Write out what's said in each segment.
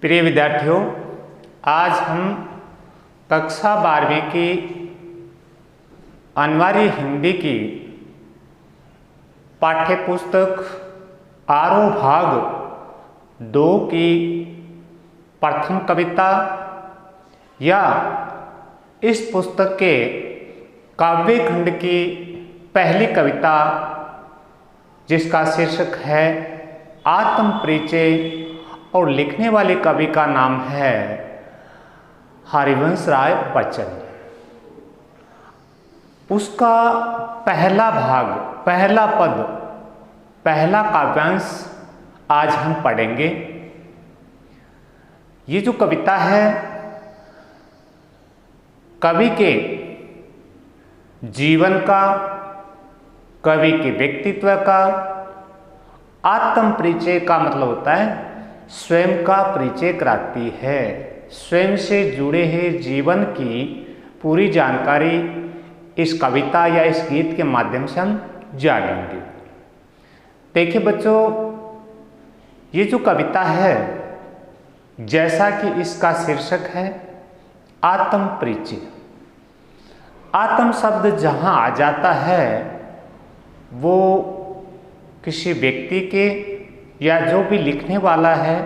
प्रिय विद्यार्थियों, आज हम कक्षा 12वीं की अनिवार्य हिंदी की पाठ्य पुस्तक आरोह भाग 2 की प्रथम कविता या इस पुस्तक के काव्य खंड की पहली कविता, जिसका शीर्षक है आत्म परिचय और लिखने वाले कवि का नाम है हरिवंश राय बच्चन। उसका पहला भाग, पहला पद, पहला काव्यांश आज हम पढ़ेंगे। ये जो कविता है कवि के जीवन का, कवि के व्यक्तित्व का, आत्म परिचय का मतलब होता है स्वयं का परिचय कराती है। स्वयं से जुड़े हुए जीवन की पूरी जानकारी इस कविता या इस गीत के माध्यम से हम जानेंगे। देखिए बच्चों, ये जो कविता है, जैसा कि इसका शीर्षक है आत्म परिचय, आत्म शब्द जहाँ आ जाता है वो किसी व्यक्ति के या जो भी लिखने वाला है,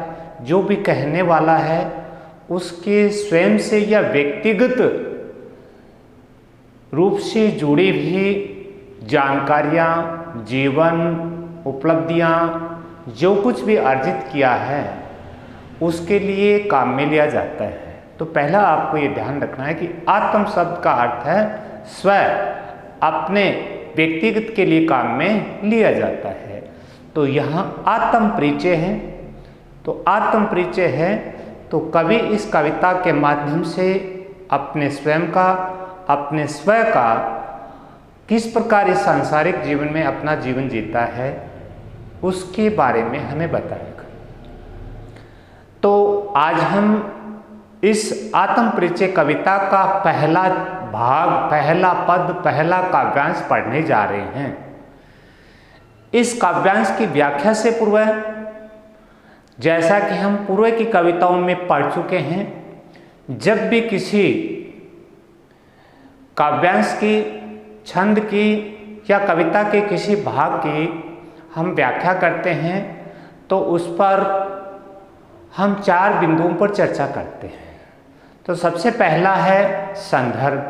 जो भी कहने वाला है, उसके स्वयं से या व्यक्तिगत रूप से जुड़ी हुई जानकारियाँ, जीवन, उपलब्धियाँ, जो कुछ भी अर्जित किया है उसके लिए काम में लिया जाता है। तो पहला आपको ये ध्यान रखना है कि आत्म शब्द का अर्थ है स्वयं, अपने व्यक्तिगत के लिए काम में लिया जाता है। तो यहाँ आत्म परिचय है, तो आत्म परिचय है तो कवि इस कविता के माध्यम से अपने स्वयं का, अपने स्वयं का किस प्रकार इस सांसारिक जीवन में अपना जीवन जीता है उसके बारे में हमें बताएगा। तो आज हम इस आत्म परिचय कविता का पहला भाग, पहला पद, पहला काव्यांश पढ़ने जा रहे हैं। इस काव्यांश की व्याख्या से पूर्व, जैसा कि हम पूर्व की कविताओं में पढ़ चुके हैं, जब भी किसी काव्यांश की, छंद की या कविता के किसी भाग की हम व्याख्या करते हैं तो उस पर हम 4 बिंदुओं पर चर्चा करते हैं। तो सबसे पहला है संदर्भ।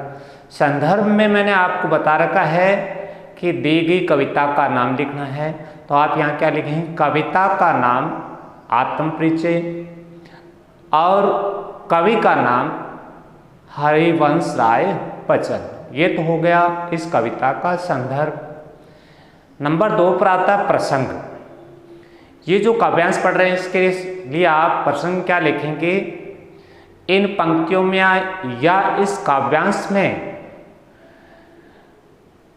संदर्भ में मैंने आपको बता रखा है कि दी गई कविता का नाम लिखना है, तो आप यहाँ क्या लिखेंगे? कविता का नाम आत्म परिचय और कवि का नाम हरिवंश राय बच्चन। ये तो हो गया इस कविता का संदर्भ। नंबर 2 पर आता है प्रसंग। ये जो काव्यांश पढ़ रहे हैं इसके लिए आप प्रसंग क्या लिखेंगे? इन पंक्तियों में या इस काव्यांश में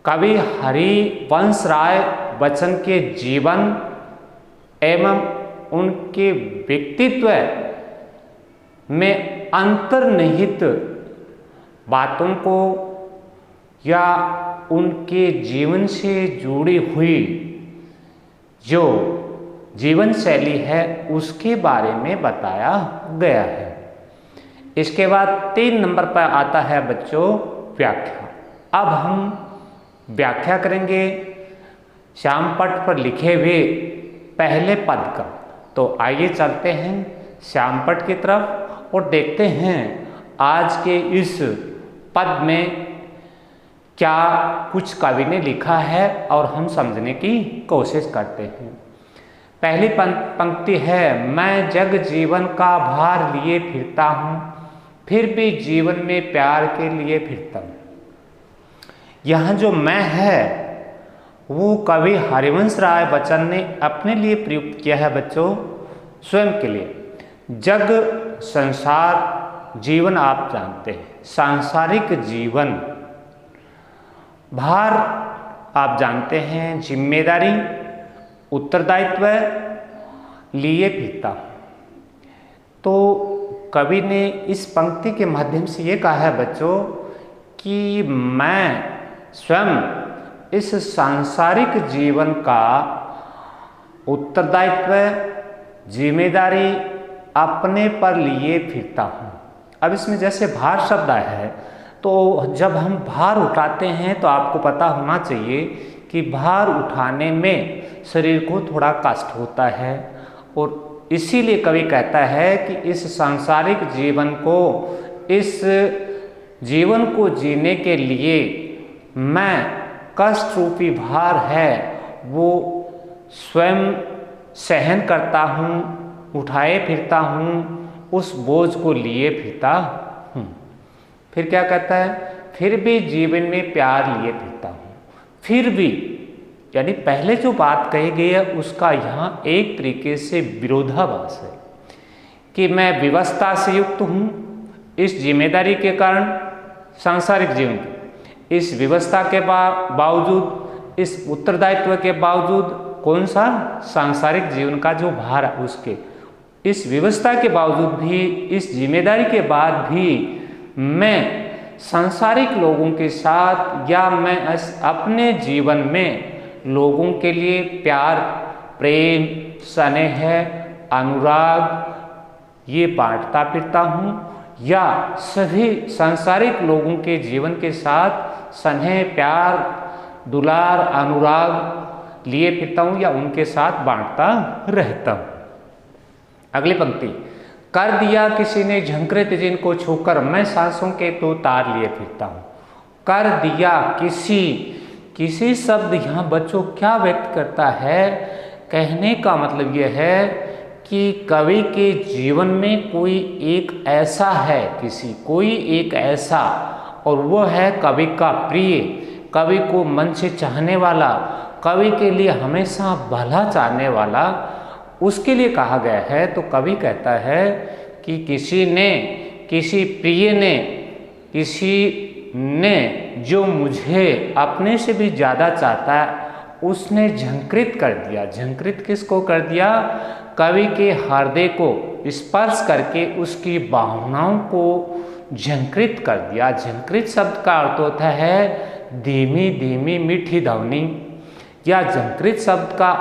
कवि हरिवंश राय बच्चन के जीवन एवं उनके व्यक्तित्व में अंतर्निहित बातों को या उनके जीवन से जुड़ी हुई जो जीवन शैली है उसके बारे में बताया गया है। इसके बाद 3 नंबर पर आता है बच्चों व्याख्या। अब हम व्याख्या करेंगे श्यामपट्ट पर लिखे हुए पहले पद का। तो आइए चलते हैं श्यामपट्ट की तरफ और देखते हैं आज के इस पद में क्या कुछ कवि ने लिखा है और हम समझने की कोशिश करते हैं। पहली पंक्ति है, मैं जग जीवन का भार लिए फिरता हूँ, फिर भी जीवन में प्यार के लिए फिरता हूँ। यहाँ जो मैं है वो कवि हरिवंश राय बच्चन ने अपने लिए प्रयुक्त किया है बच्चों, स्वयं के लिए। जग, संसार, जीवन आप जानते हैं, सांसारिक जीवन, भार आप जानते हैं, जिम्मेदारी, उत्तरदायित्व लिए फिरता। तो कवि ने इस पंक्ति के माध्यम से ये कहा है बच्चों कि मैं स्वयं इस सांसारिक जीवन का उत्तरदायित्व, जिम्मेदारी अपने पर लिए फिरता हूँ। अब इसमें जैसे भार शब्द आया है, तो जब हम भार उठाते हैं तो आपको पता होना चाहिए कि भार उठाने में शरीर को थोड़ा कष्ट होता है, और इसीलिए कवि कहता है कि इस सांसारिक जीवन को जीने के लिए मैं कष्ट रूपी भार है वो स्वयं सहन करता हूँ, उठाए फिरता हूँ, उस बोझ को लिए फिरता हूँ। फिर क्या कहता है, फिर भी जीवन में प्यार लिए फिरता हूँ। फिर भी यानी पहले जो बात कही गई है उसका यहाँ एक तरीके से विरोधाभास है कि मैं विवशता से युक्त हूँ इस जिम्मेदारी के कारण, सांसारिक जीवन की इस विवशता के बावजूद, इस उत्तरदायित्व के बावजूद, कौन सा सांसारिक जीवन का जो भार है उसके, इस विवशता के बावजूद भी, इस जिम्मेदारी के बाद भी मैं सांसारिक लोगों के साथ या मैं अपने जीवन में लोगों के लिए प्यार, प्रेम, स्नेह, अनुराग ये बांटता फिरता हूँ, या सभी सांसारिक लोगों के जीवन के साथ स्नेह, प्यार, दुलार, अनुराग लिए फिरता हूँ या उनके साथ बांटता रहता हूँ। अगली पंक्ति, कर दिया किसी ने झंकृत जिनको छूकर मैं सांसों के तो तार लिए फिरता हूँ। कर दिया किसी शब्द यहाँ बच्चों क्या व्यक्त करता है, कहने का मतलब यह है कि कवि के जीवन में कोई एक ऐसा है, कोई एक ऐसा, और वो है कवि का प्रिय, कवि को मन से चाहने वाला, कवि के लिए हमेशा भला चाहने वाला, उसके लिए कहा गया है। तो कवि कहता है कि किसी प्रिय ने, किसी ने जो मुझे अपने से भी ज़्यादा चाहता है उसने झंकृत कर दिया। झंकृत किसको कर दिया? कवि के हृदय को स्पर्श करके उसकी भावनाओं को झंकृत कर दिया। झंकृत शब्द का अर्थ होता है धीमी धीमी मीठी ध्वनि, या झंकृत शब्द का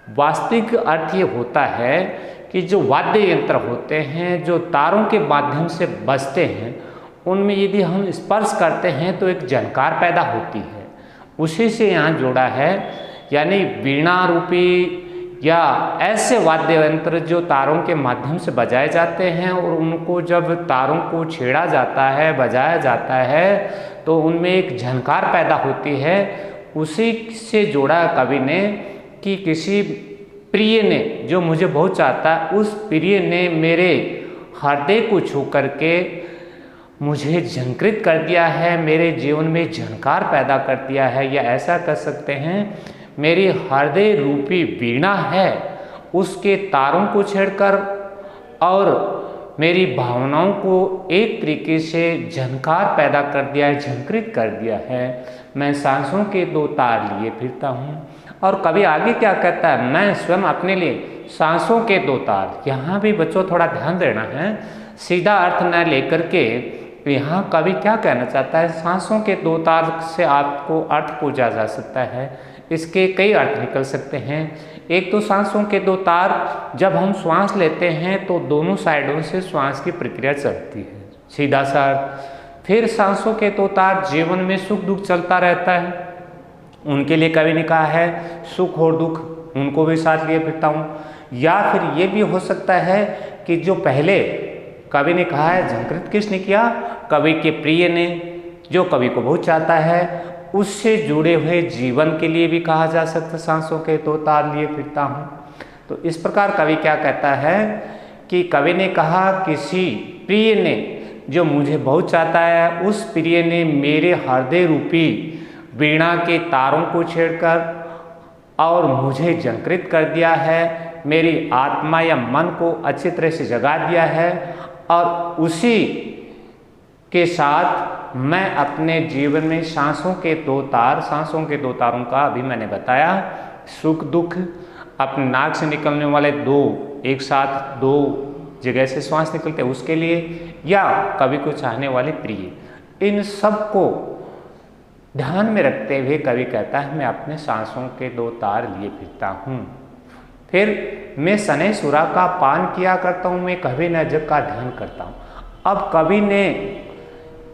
वास्तविक अर्थ ये होता है कि जो वाद्य यंत्र होते हैं जो तारों के माध्यम से बजते हैं, उनमें यदि हम स्पर्श करते हैं तो एक झनकार पैदा होती है, उसी से यहाँ जोड़ा है। यानी वीणा रूपी या ऐसे वाद्य यंत्र जो तारों के माध्यम से बजाए जाते हैं और उनको जब तारों को छेड़ा जाता है, बजाया जाता है, तो उनमें एक झनकार पैदा होती है। उसी से जोड़ा कवि ने कि किसी प्रिय ने जो मुझे बहुत चाहता है, उस प्रिय ने मेरे हृदय को छू करके मुझे झंकृत कर दिया है, मेरे जीवन में झनकार पैदा कर दिया है, या ऐसा कर सकते हैं मेरी हृदय रूपी वीणा है उसके तारों को छेड़कर और मेरी भावनाओं को एक तरीके से झनकार पैदा कर दिया है, झंकृत कर दिया है। मैं सांसों के दो तार लिए फिरता हूँ। और कभी आगे क्या कहता है, मैं स्वयं अपने लिए सांसों के दो तार। यहाँ भी बच्चों थोड़ा ध्यान देना है, सीधा अर्थ न लेकर के यहाँ कवि क्या कहना चाहता है। सांसों के दो तार से आपको अर्थ पूछा जा सकता है, इसके कई अर्थ निकल सकते हैं। एक तो सांसों के दो तार, जब हम श्वास लेते हैं तो दोनों साइडों से श्वास की प्रक्रिया चलती है, सीधा सा अर्थ। फिर सांसों के दो तार, जीवन में सुख दुख चलता रहता है, उनके लिए कवि ने कहा है सुख और दुख उनको भी साथ लिए फिरता हूँ। या फिर ये भी हो सकता है कि जो पहले कवि ने कहा है झंकृत किसने किया, कवि के प्रिय ने, जो कवि को बहुत चाहता है, उससे जुड़े हुए जीवन के लिए भी कहा जा सकता है सांसों के दो तार लिए फिरता हूँ। तो इस प्रकार कवि क्या कहता है कि कवि ने कहा किसी प्रिय ने जो मुझे बहुत चाहता है, उस प्रिय ने मेरे हृदय रूपी वीणा के तारों को छेड़कर और मुझे झंकृत कर दिया है, मेरी आत्मा या मन को अच्छी तरह से जगा दिया है, और उसी के साथ मैं अपने जीवन में सांसों के दो तारों का अभी मैंने बताया, सुख दुख, अपने नाक से निकलने वाले दो, एक साथ दो जगह से श्वास निकलते हैं उसके लिए, या कवि को चाहने वाले प्रिय, इन सब को ध्यान में रखते हुए कवि कहता है मैं अपने सांसों के दो तार लिए फिरता हूँ। फिर मैं सने सुरा का पान किया करता हूँ, मैं कभी न जग का ध्यान करता हूँ। अब कवि ने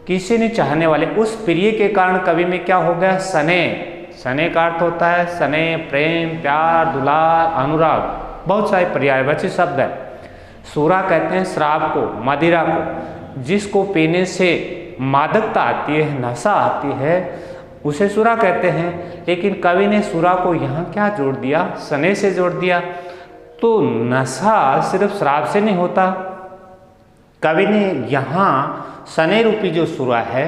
किसी ने चाहने वाले उस प्रिय के कारण कवि में क्या हो गया, सने। सने का अर्थ होता है सने, प्रेम, प्यार, दुलार, अनुराग, बहुत सारे पर्यायवाची शब्द है। सुरा कहते हैं शराब को, मदिरा को, जिसको पीने से मादकता आती है, नशा आती है, उसे सुरा कहते हैं। लेकिन कवि ने सुरा को यहाँ क्या जोड़ दिया, सने से जोड़ दिया। तो नशा सिर्फ शराब से नहीं होता, कवि ने यहाँ सने रूपी जो सुरा है,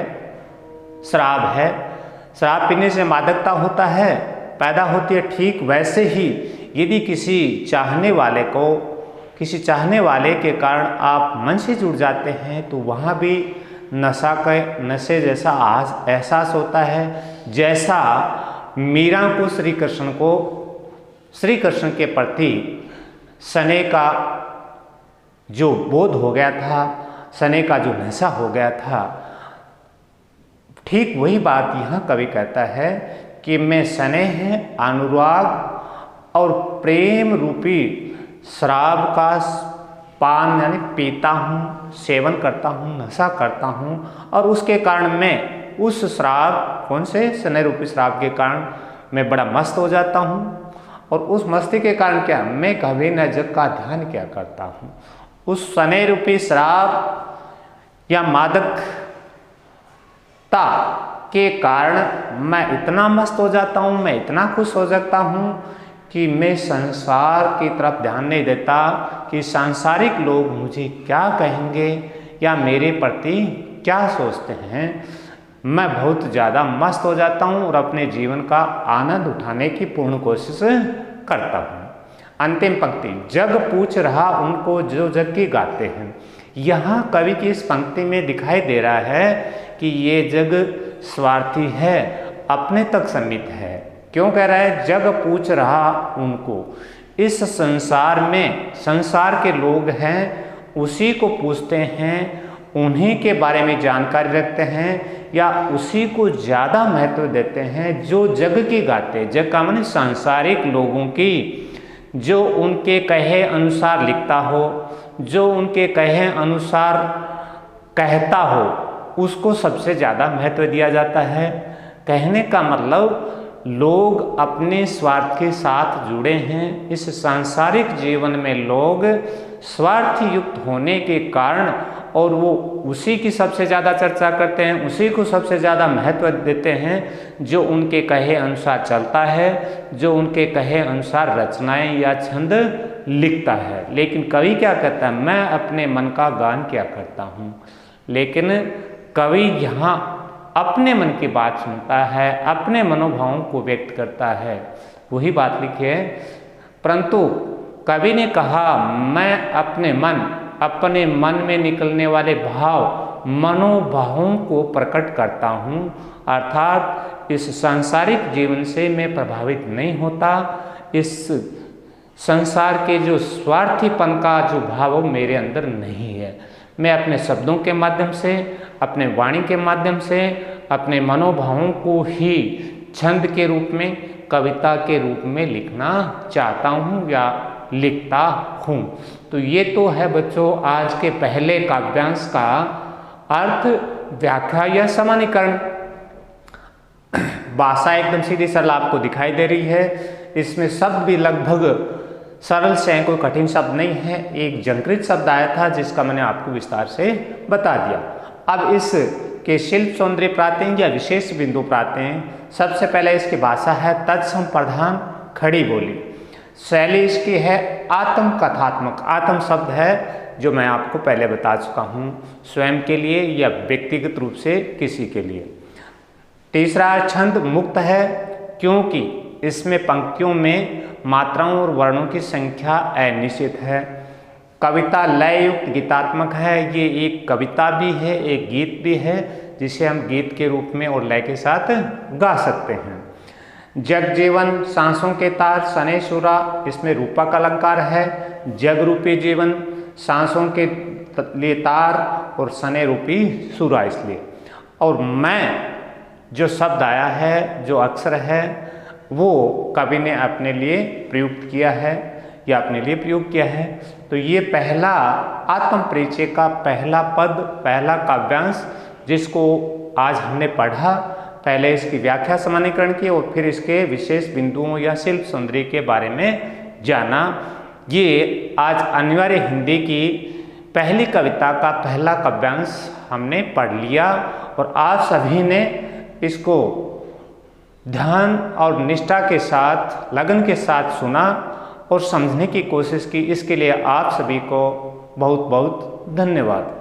शराब है, शराब पीने से मादकता होता है, पैदा होती है, ठीक वैसे ही यदि किसी चाहने वाले के कारण आप मन से जुड़ जाते हैं तो वहाँ भी नशे जैसा एहसास होता है। जैसा मीरा को श्री कृष्ण के प्रति सने का जो बोध हो गया था, सने का जो नशा हो गया था, ठीक वही बात यहाँ कवि कहता है कि मैं सने है अनुराग और प्रेम रूपी शराब का पान यानी पीता हूँ, सेवन करता हूँ, नशा करता हूँ, और उसके कारण मैं उस शराब, कौन से सने रूपी शराब के कारण मैं बड़ा मस्त हो जाता हूँ। और उस मस्ती के कारण क्या, मैं कभी न जग का ध्यान क्या करता हूँ। उस सने रूपी शराब या मादकता के कारण मैं इतना मस्त हो जाता हूँ, मैं इतना खुश हो जाता हूँ कि मैं संसार की तरफ ध्यान नहीं देता कि सांसारिक लोग मुझे क्या कहेंगे या मेरे प्रति क्या सोचते हैं। मैं बहुत ज़्यादा मस्त हो जाता हूँ और अपने जीवन का आनंद उठाने की पूर्ण कोशिश करता हूँ। अंतिम पंक्ति, जग पूछ रहा उनको जो जग की गाते हैं। यहाँ कवि की इस पंक्ति में दिखाई दे रहा है कि ये जग स्वार्थी है, अपने तक सीमित है। क्यों कह रहा है, जग पूछ रहा उनको, इस संसार में संसार के लोग हैं, उसी को पूछते हैं, उन्हीं के बारे में जानकारी रखते हैं या उसी को ज़्यादा महत्व देते हैं जो जग की गाते। जग का माने सांसारिक लोगों की, जो उनके कहे अनुसार लिखता हो, जो उनके कहे अनुसार कहता हो, उसको सबसे ज़्यादा महत्व दिया जाता है। कहने का मतलब लोग अपने स्वार्थ के साथ जुड़े हैं। इस सांसारिक जीवन में लोग स्वार्थ युक्त होने के कारण और वो उसी की सबसे ज़्यादा चर्चा करते हैं, उसी को सबसे ज़्यादा महत्व देते हैं जो उनके कहे अनुसार चलता है, जो उनके कहे अनुसार रचनाएं या छंद लिखता है। लेकिन कवि क्या कहता है, मैं अपने मन का गान क्या करता हूँ। लेकिन कवि यहाँ अपने मन की बात सुनता है, अपने मनोभावों को व्यक्त करता है, वही बात लिखी है। परंतु कवि ने कहा मैं अपने मन में निकलने वाले भाव, मनोभावों को प्रकट करता हूँ, अर्थात इस सांसारिक जीवन से मैं प्रभावित नहीं होता। इस संसार के जो स्वार्थीपन का जो भाव मेरे अंदर नहीं है। मैं अपने शब्दों के माध्यम से, अपने वाणी के माध्यम से अपने मनोभावों को ही छंद के रूप में, कविता के रूप में लिखना चाहता हूँ या लिखता हूँ। तो ये तो है बच्चों आज के पहले काव्यांश का अर्थ, व्याख्या या सामान्यीकरण। भाषा एकदम सीधी सरल आपको दिखाई दे रही है। इसमें शब्द भी लगभग सरल से हैं, कोई कठिन शब्द नहीं है। एक जंकृत शब्द आया था जिसका मैंने आपको विस्तार से बता दिया। अब इसके शिल्प सौंदर्य प्राते हैं या विशेष बिंदु प्राते हैं। सबसे पहले इसकी भाषा है तत्सम प्रधान खड़ी बोली। शैली इसकी है आत्म कथात्मक। आत्म शब्द है जो मैं आपको पहले बता चुका हूँ, स्वयं के लिए या व्यक्तिगत रूप से किसी के लिए। तीसरा छंद मुक्त है क्योंकि इसमें पंक्तियों में मात्राओं और वर्णों की संख्या अनिश्चित है। कविता लय युक्त गीतात्मक है। ये एक कविता भी है, एक गीत भी है जिसे हम गीत के रूप में और लय के साथ गा सकते हैं। जग जीवन सांसों के तार सने सुरा, इसमें रूपक अलंकार है। जग रूपी जीवन, सांसों के लिए तार और सने रूपी सुरा इसलिए। और मैं जो शब्द आया है, जो अक्षर है, वो कवि ने अपने लिए प्रयुक्त किया है। ये अपने लिए प्रयोग किया है। तो ये पहला आत्म परिचय का पहला पद, पहला काव्यांश जिसको आज हमने पढ़ा। पहले इसकी व्याख्या सामान्यीकरण की और फिर इसके विशेष बिंदुओं या शिल्प सौंदर्य के बारे में जाना। ये आज अनिवार्य हिंदी की पहली कविता का पहला काव्यांश हमने पढ़ लिया और आप सभी ने इसको ध्यान और निष्ठा के साथ, लगन के साथ सुना और समझने की कोशिश की। इसके लिए आप सभी को बहुत बहुत धन्यवाद।